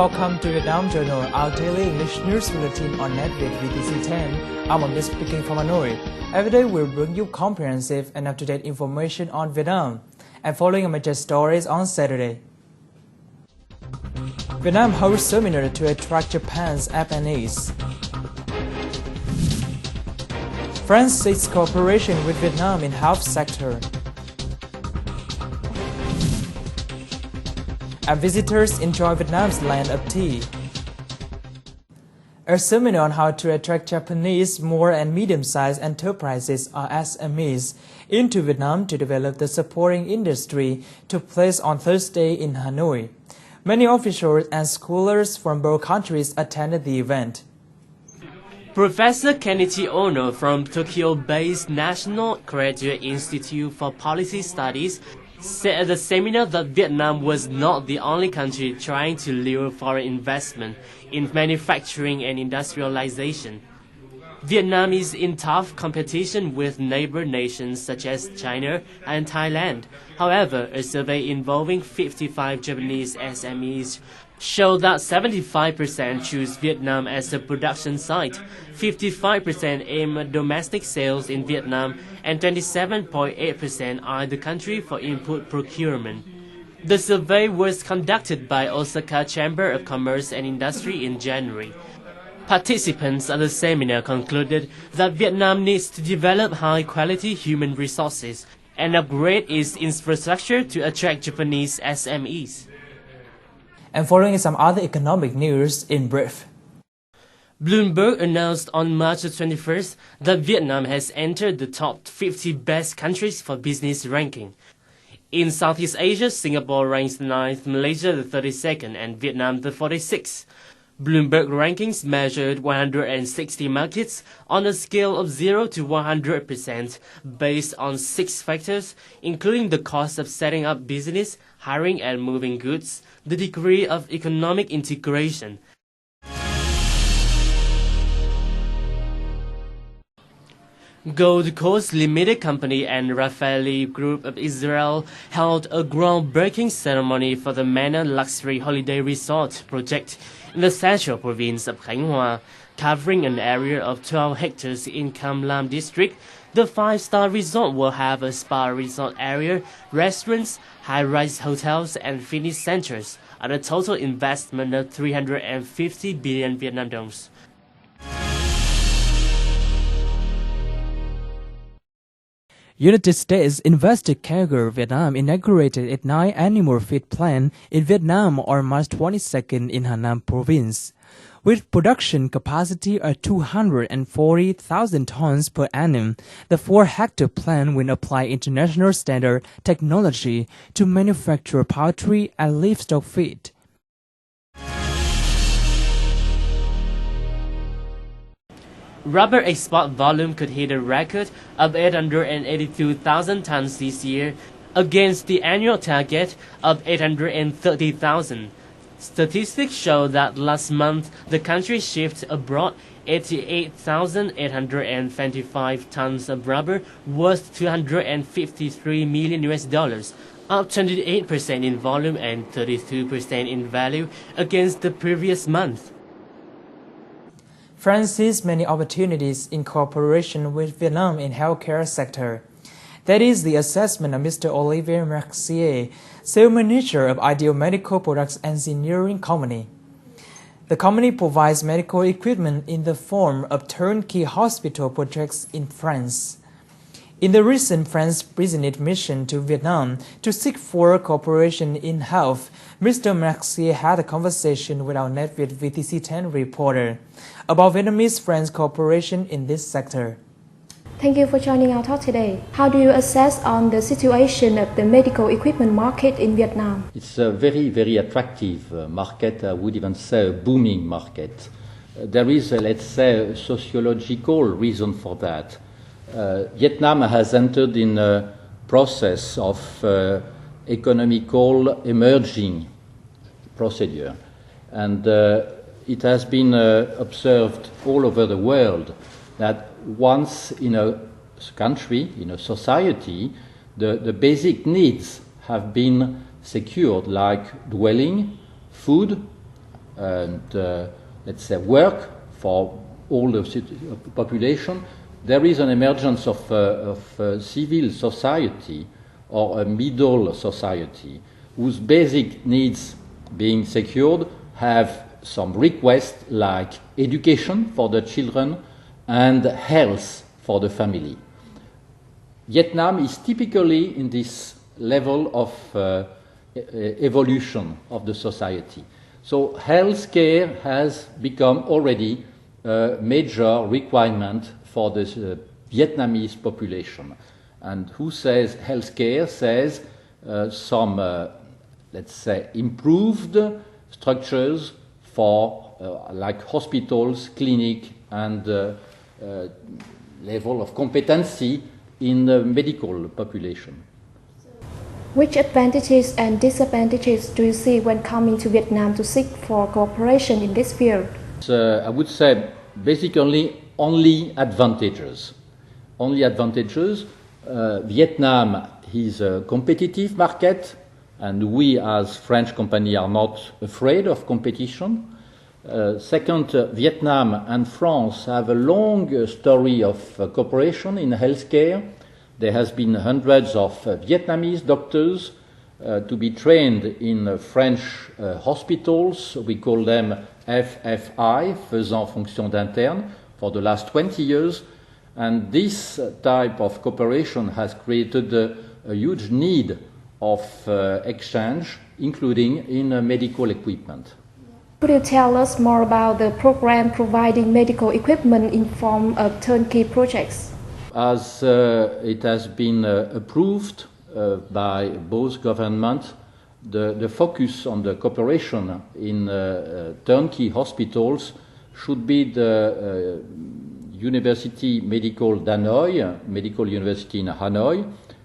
welcome to Vietnam Journal, our daily English news bulletin on NETVIET VTC10. I'm Amit speaking from Hanoi. Every day we'll bring you comprehensive and up-to-date information on Vietnam. And following major stories on Saturday. Vietnam hosts seminar to attract Japan's SMEs. France seeks cooperation with Vietnam in health sector. And visitors enjoy Vietnam's land of tea. A seminar on how to attract Japanese small and medium-sized enterprises or SMEs into Vietnam to develop the supporting industry took place on Thursday in Hanoi. Many officials and scholars from both countries attended the event. Professor Kenichi Ono from Tokyo-based National Graduate Institute for Policy Studies said at the seminar that Vietnam was not the only country trying to lure foreign investment in manufacturing and industrialization. Vietnam is in tough competition with neighbor nations such as China and Thailand. However, a survey involving 55 Japanese SMEs showed that 75% choose Vietnam as a production site, 55% aim at domestic sales in Vietnam, and 27.8% are the country for input procurement. The survey was conducted by Osaka Chamber of Commerce and Industry in January. Participants at the seminar concluded that Vietnam needs to develop high-quality human resources and upgrade its infrastructure to attract Japanese SMEs. And following some other economic news in brief. Bloomberg announced on March 21st that Vietnam has entered the top 50 best countries for business ranking. In Southeast Asia, Singapore ranks the 9th, Malaysia the 32nd, and Vietnam the 46th. Bloomberg rankings measured 160 markets on a scale of 0 to 100% based on 6 factors, including the cost of setting up business, hiring and moving goods, the degree of economic integration. Gold Coast Limited Company and Raffaelli Group of Israel held a groundbreaking ceremony for the Manor Luxury Holiday Resort project in the central province of Khánh Hòa, covering an area of 12 hectares in Cam Lam district. The 5-star resort will have a spa resort area, restaurants, high-rise hotels, and fitness centers at a total investment of 350 billion Vietnam đồng. United States invested Cargill Vietnam inaugurated its 9th animal feed plant in Vietnam on March 22nd in Hà province. With production capacity of 240,000 tons per annum, the 4-hectare plant will apply international standard technology to manufacture poultry and livestock feed. Rubber export volume could hit a record of 882,000 tons this year, against the annual target of 830,000. Statistics show that last month the country shipped abroad 88,825 tons of rubber worth $253 million, up 28% in volume and 32% in value against the previous month. France sees many opportunities in cooperation with Vietnam in healthcare sector. That is the assessment of Mr. Olivier Mercier, sales manager of Ideal Medical Products Engineering Company. The company provides medical equipment in the form of turnkey hospital projects in France. In the recent France business mission to Vietnam to seek for cooperation in health, Mr. Mercier had a conversation with our NETVIET VTC10 reporter about Vietnamese-France cooperation in this sector. Thank you for joining our talk today. How do you assess on the situation of the medical equipment market in Vietnam? It's a very, very attractive market. I would even say a booming market. There is, let's say, a sociological reason for that. Vietnam has entered in a process of economical emerging procedure, and it has been observed all over the world that once in a country, in a society, the basic needs have been secured, like dwelling, food, and let's say work for all the population, there is an emergence of civil society or a middle society whose basic needs being secured have some requests like education for the children and health for the family. Vietnam is typically in this level of evolution of the society. So healthcare has become already a major requirement for the Vietnamese population. And who says healthcare says some, let's say, improved structures for like hospitals, clinic, and level of competency in the medical population. Which advantages and disadvantages do you see when coming to Vietnam to seek for cooperation in this field? I would say basically only advantages. Only advantages. Vietnam is a competitive market, and we as French company are not afraid of competition. Second, Vietnam and France have a long story of cooperation in healthcare. There has been hundreds of Vietnamese doctors to be trained in French hospitals. We call them FFI, faisant fonction d'interne, for the last 20 years. And this type of cooperation has created a huge need of exchange, including in medical equipment. Could you tell us more about the program providing medical equipment in form of turnkey projects? As it has been approved by both governments, the focus on the cooperation in turnkey hospitals should be the University Medical d'Hanoi, Medical University in Hanoi.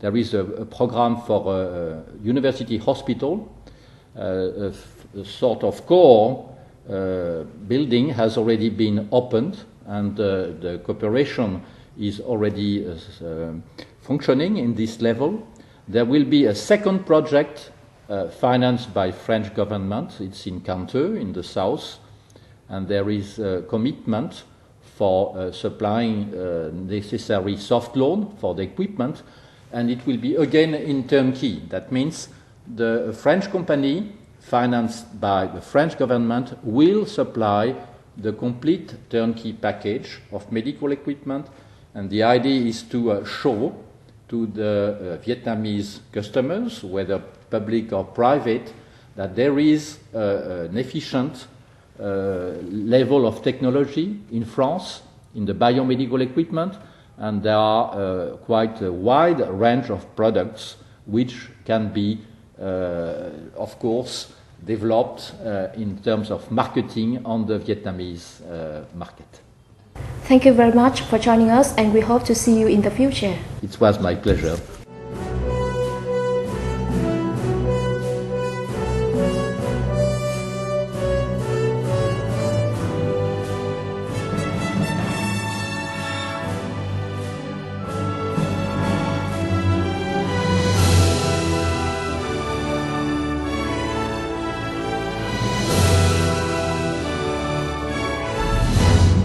There is a program for a university hospital. A sort of core building has already been opened, and the cooperation is already functioning in this level. There will be a second project financed by French government. It's in Canteux, in the south, and there is a commitment for supplying necessary soft loan for the equipment, and it will be again in turnkey. That means the French company, financed by the French government, will supply the complete turnkey package of medical equipment, and the idea is to show to the Vietnamese customers, whether public or private, that there is an efficient level of technology in France in the biomedical equipment, and there are quite a wide range of products which can be, of course, developed in terms of marketing on the Vietnamese market. Thank you very much for joining us, and we hope to see you in the future. It was my pleasure.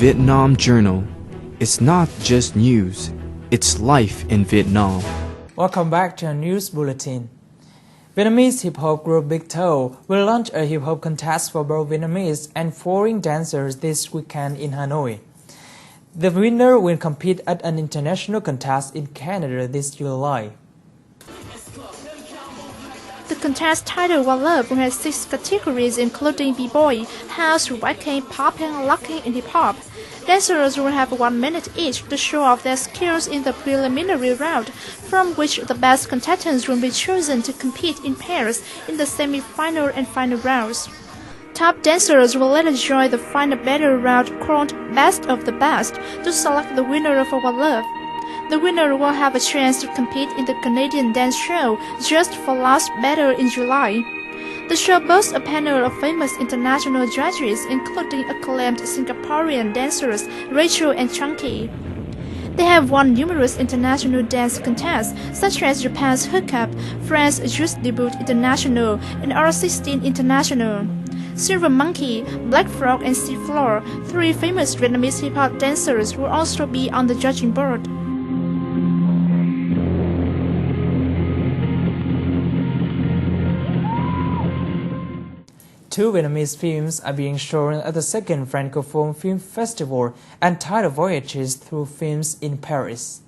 Vietnam Journal. It's not just news, it's life in Vietnam. Welcome back to our news bulletin. Vietnamese hip-hop group Big Toe will launch a hip-hop contest for both Vietnamese and foreign dancers this weekend in Hanoi. The winner will compete at an international contest in Canada this July. The contest titled One Love will have 6 categories including b-boy, house, rocking, popping, locking, and hip-hop. Dancers will have 1 minute each to show off their skills in the preliminary round, from which the best contestants will be chosen to compete in pairs in the semi-final and final rounds. Top dancers will later join the final battle round called Best of the Best to select the winner of One Love. The winner will have a chance to compete in the Canadian dance show Just for Last Battle in July. The show boasts a panel of famous international judges, including acclaimed Singaporean dancers Rachel and Chunky. They have won numerous international dance contests, such as Japan's Hookup, France's Just Debut International, and R16 International. Silver Monkey, Black Frog, and Seafloor, 3 famous Vietnamese hip-hop dancers, will also be on the judging board. Two Vietnamese films are being shown at the second Francophone Film Festival entitled Voyages Through Films in Paris.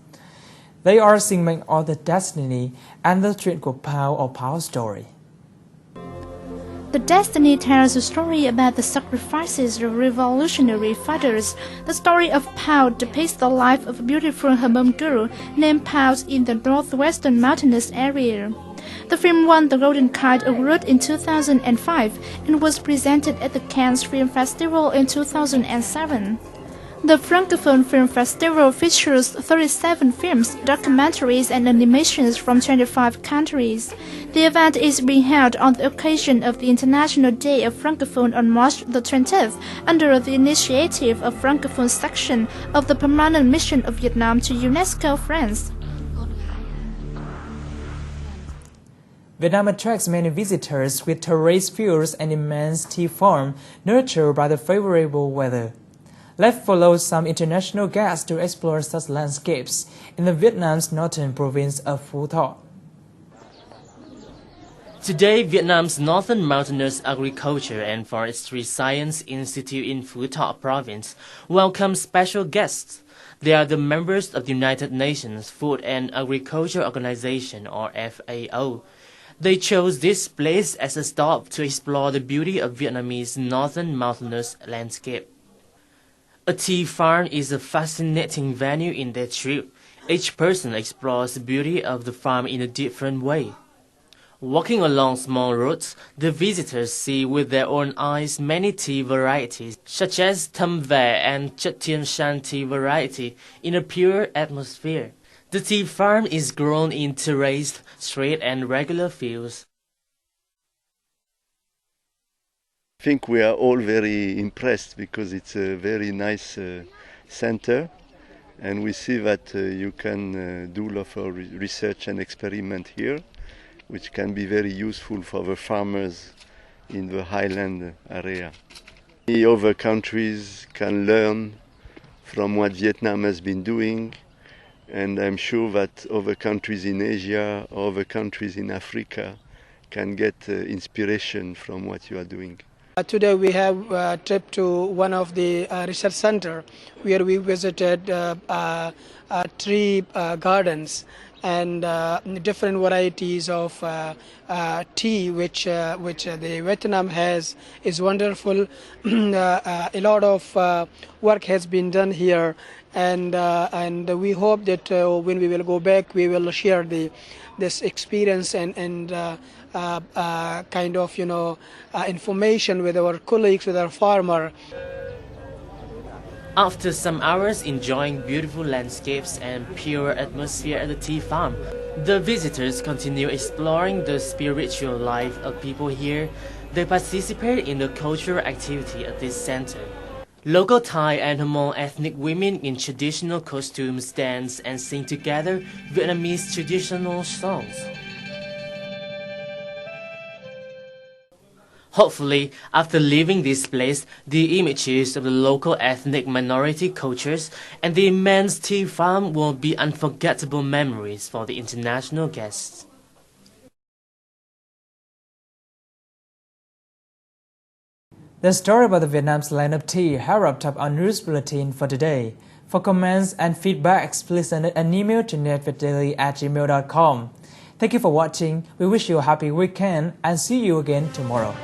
They are Sinh of the Destiny and The Chuyện của Pao or Pao's Story. The Destiny tells a story about the sacrifices of revolutionary fighters. The story of Pao depicts the life of a beautiful Hmong girl named Pao in the northwestern mountainous area. The film won the Golden Kite Award in 2005 and was presented at the Cannes Film Festival in 2007. The Francophone Film Festival features 37 films, documentaries, and animations from 25 countries. The event is being held on the occasion of the International Day of Francophone on March the 20th under the initiative of Francophone section of the Permanent Mission of Vietnam to UNESCO, France. Vietnam attracts many visitors with terraced fields and immense tea farm nurtured by the favorable weather. Let's follow some international guests to explore such landscapes in the Vietnam's northern province of Phu Thọ. Today, Vietnam's Northern Mountainous Agriculture and Forestry Science Institute in Phu Thọ Province welcomes special guests. They are the members of the United Nations Food and Agriculture Organization, or FAO. They chose this place as a stop to explore the beauty of Vietnamese northern mountainous landscape. A tea farm is a fascinating venue in their trip. Each person explores the beauty of the farm in a different way. Walking along small roads, the visitors see with their own eyes many tea varieties, such as Thâm Ve and Chất Thiên Shan tea variety, in a pure atmosphere. The tea farm is grown in terraced, straight and regular fields. I think we are all very impressed because it's a very nice center, and we see that you can do a lot of research and experiment here, which can be very useful for the farmers in the highland area. The other countries can learn from what Vietnam has been doing, and I'm sure that other countries in Asia, other countries in Africa can get inspiration from what you are doing. Today we have a trip to one of the research center where we visited 3 gardens and different varieties of tea which the Vietnam has is wonderful. A lot of work has been done here, and we hope that when we will go back we will share this experience and kind of information with our colleagues, with our farmer. After some hours enjoying beautiful landscapes and pure atmosphere at the tea farm, the visitors continue exploring the spiritual life of people here. They participate in the cultural activity at this center. Local Thai and Hmong ethnic women in traditional costumes dance and sing together Vietnamese traditional songs. Hopefully, after leaving this place, the images of the local ethnic minority cultures and the immense tea farm will be unforgettable memories for the international guests. The story about the Vietnam's land of tea has wrapped up our news bulletin for today. For comments and feedbacks, please send an email to netvietdaily@gmail.com. Thank you for watching. We wish you a happy weekend and see you again tomorrow.